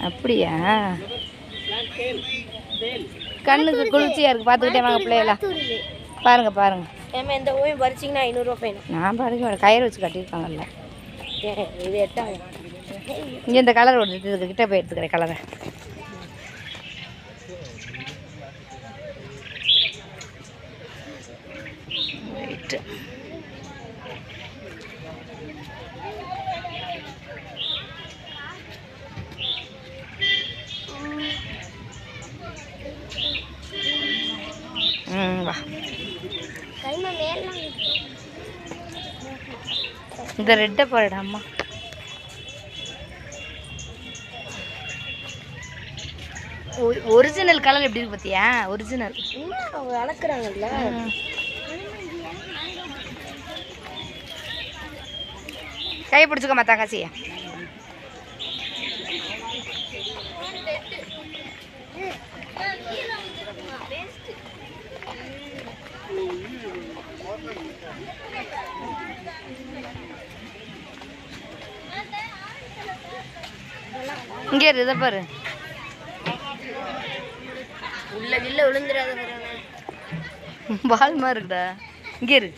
அப்படியா? கண்ணுக்கு குளிர்ச்சியாக இருக்குது. பார்த்துக்கிட்டே வாங்க பிள்ளைகளா. பாருங்க பாருங்க. இந்த ஓவியம் பறிச்சிங்கன்னா 500 ரூபா ஃபைன். நான் பறிக்க கயிறு வச்சு கட்டியிருக்காங்கல்ல. இது எட்டாங்க. இங்கே இந்த கலர் ஒன்று இதுக்கு கிட்டே போய் எடுத்துக்கிறேன் கலரை. ரைட்டு. வா. இந்த ரெட்டை போடா அம்மா. ஒரிஜினல் கலர் எப்படி இருக்கு பார்த்தியா? ஒரிஜினல் அவங்க அளக்குறாங்கல்ல. கை பிடிச்சிக்கோமா தங்கச்சியா. இங்கே இதை பாரு. உள்ள வில்ல விழுந்துடாத பால் மாதிரி இருக்குடா. இங்கே இரு.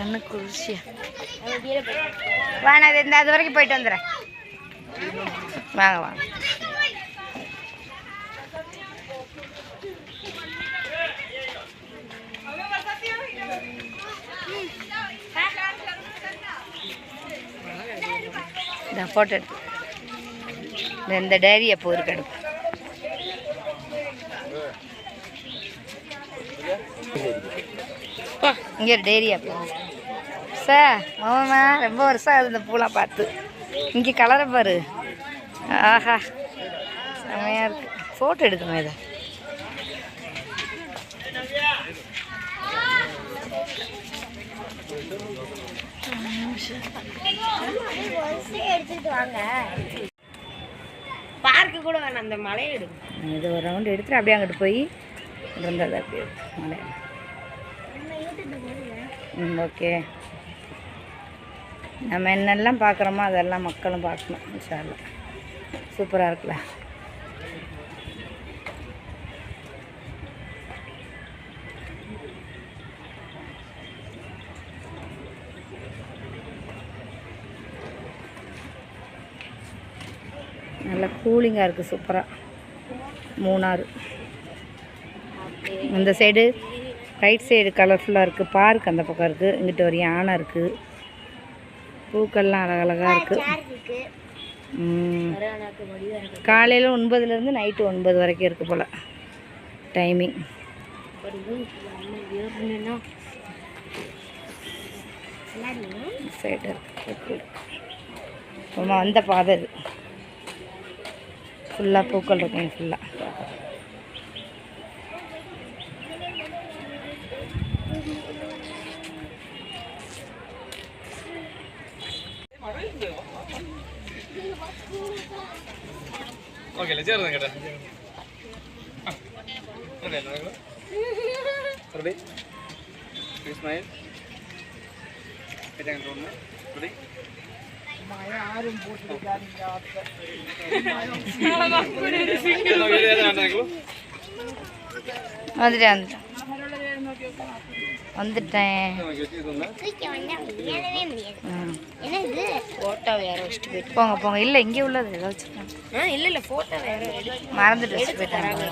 அண்ணு குளிர்ச்சியா வாங்க. அது வரைக்கும் போயிட்டு வந்துடுறேன். வாங்க வாங்க. இந்த ஃபோட்டோ எடுத்து இந்த டைரி அப்போ இருக்கு எடுப்பு. இங்கே ஒரு டைரி அப்போ சார் ஆமாம்மா. ரொம்ப வருஷம் ஆகுது இந்த பூலாம் பார்த்து. இங்கே கலரை பாரு. ஆஹா செம்மையாக இருக்கு. ஃபோட்டோ எடுக்கணும் இதை. பார்க்கு கூட வேணாம், அந்த மலையை எடுக்கும். இது ஒரு ரவுண்டு எடுத்துட்டு அப்படியே அங்கிட்டு போய் இருந்தது அப்படியே மலை. ஓகே. நம்ம என்னெல்லாம் பார்க்குறோமோ அதெல்லாம் மக்களும் பார்க்கணும். இன்ஷா அல்லாஹ். சூப்பராக இருக்குல்ல. நல்லா கூலிங்காக இருக்குது. சூப்பராக. மூணாறு இந்த சைடு ரைட் சைடு கலர்ஃபுல்லாக இருக்குது. பார்க் அந்த பக்கம் இருக்குது. இங்கிட்ட ஒரு யானை இருக்குது. பூக்கள்லாம் அழகழகாக இருக்குது. காலையில் 9லேருந்து நைட்டு 9 வரைக்கும் இருக்குது போல் டைமிங். சைடு இருக்குது. அப்புறமா வந்த பாதை இது ஃபுல்லாக பூக்கள் இருக்குங்க. ஃபுல்லாக ஓகே சேருங்க கேட்டா. ஓகே ரெடி ஸ்மைல் கேட்டங்க தோணுங்க. ரெடி யாரும் போட்டுக்காதீங்க. வந்துட்டேன். ஃபோட்டோ வேற வச்சுட்டு போயிட்டு போங்க போங்க. இல்லை இங்கே உள்ளது ஏதோ வச்சுருக்காங்க. இல்லை ஃபோட்டோ வேற மறந்துட்டு வச்சு போயிட்டாங்க.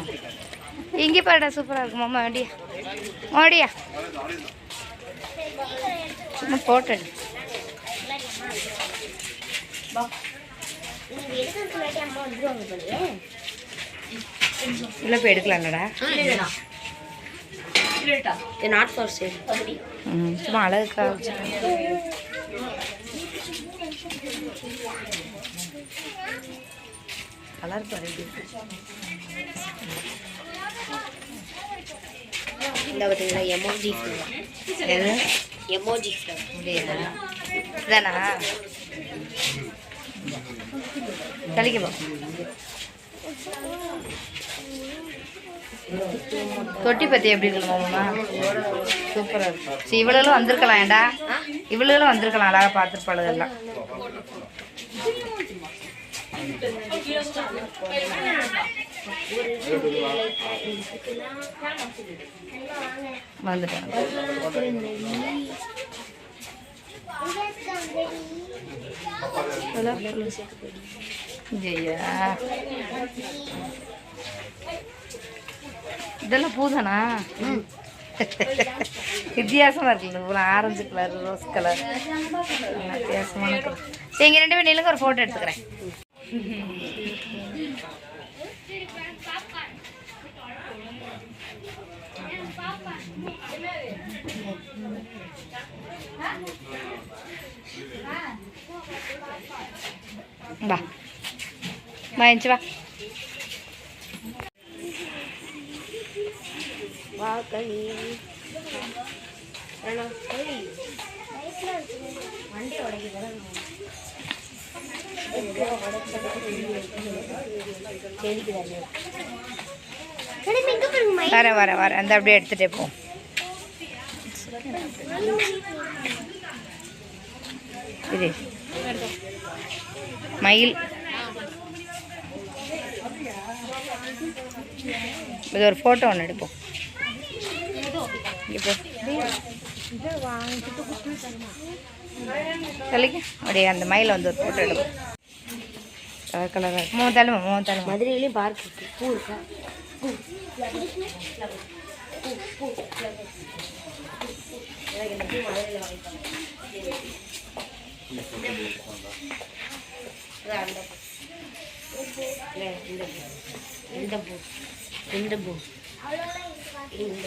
இங்கே பாருடா சூப்பராக இருக்கும். மாமா ஓடியா ஓடியா. சும்மா ஃபோட்டோ எடு. இல்லை போய் எடுக்கலாம்லடா. Not for sale. சும்மா அழகுக்காக வச்சுருக்கேன். கலர் பாருங்க. இந்த பார்த்தீங்களா எமோஜி ஃப்ளவர். எது எமோஜி ஃப்ளவர் முடியுதா? இதானா தலிக்க போ. தொட்டி பற்றி எப்படி இருக்கு மாமா? சூப்பராக இருக்கும். சரி, இவ்வளோலாம் வந்திருக்கலாம் ஏண்டா, இவ்வளோலாம் வந்திருக்கலாம், அழகாக பார்த்துருப்பாள் எல்லாம். வந்துட்டேன். ஜெயா, இதெல்லாம் பூதானா? வித்தியாசமா இருக்குல்ல, ஆரஞ்சு கலர், ரோஸ் கலர், வித்தியாசமான கலர். சரி, இங்கே 2 பேரும் நில்லுங்க, ஒரு ஃபோட்டோ எடுத்துக்கிறேன். வா வாங்கிச்சு வா. வரேன் அந்த அப்படியே எடுத்துகிட்டே போ. இது மயில், இது ஒரு ஃபோட்டோ ஒன்று எடுப்போம். சொல்லிக்க அப்படியே அந்த மயிலை வந்து ஒரு ஃபோட்டோ எடுப்போம். கலர் கலராக மூத்தாலும் மதுரையிலையும் பார்க் இருக்கு. பூ இருக்கா? இந்த பூ இந்த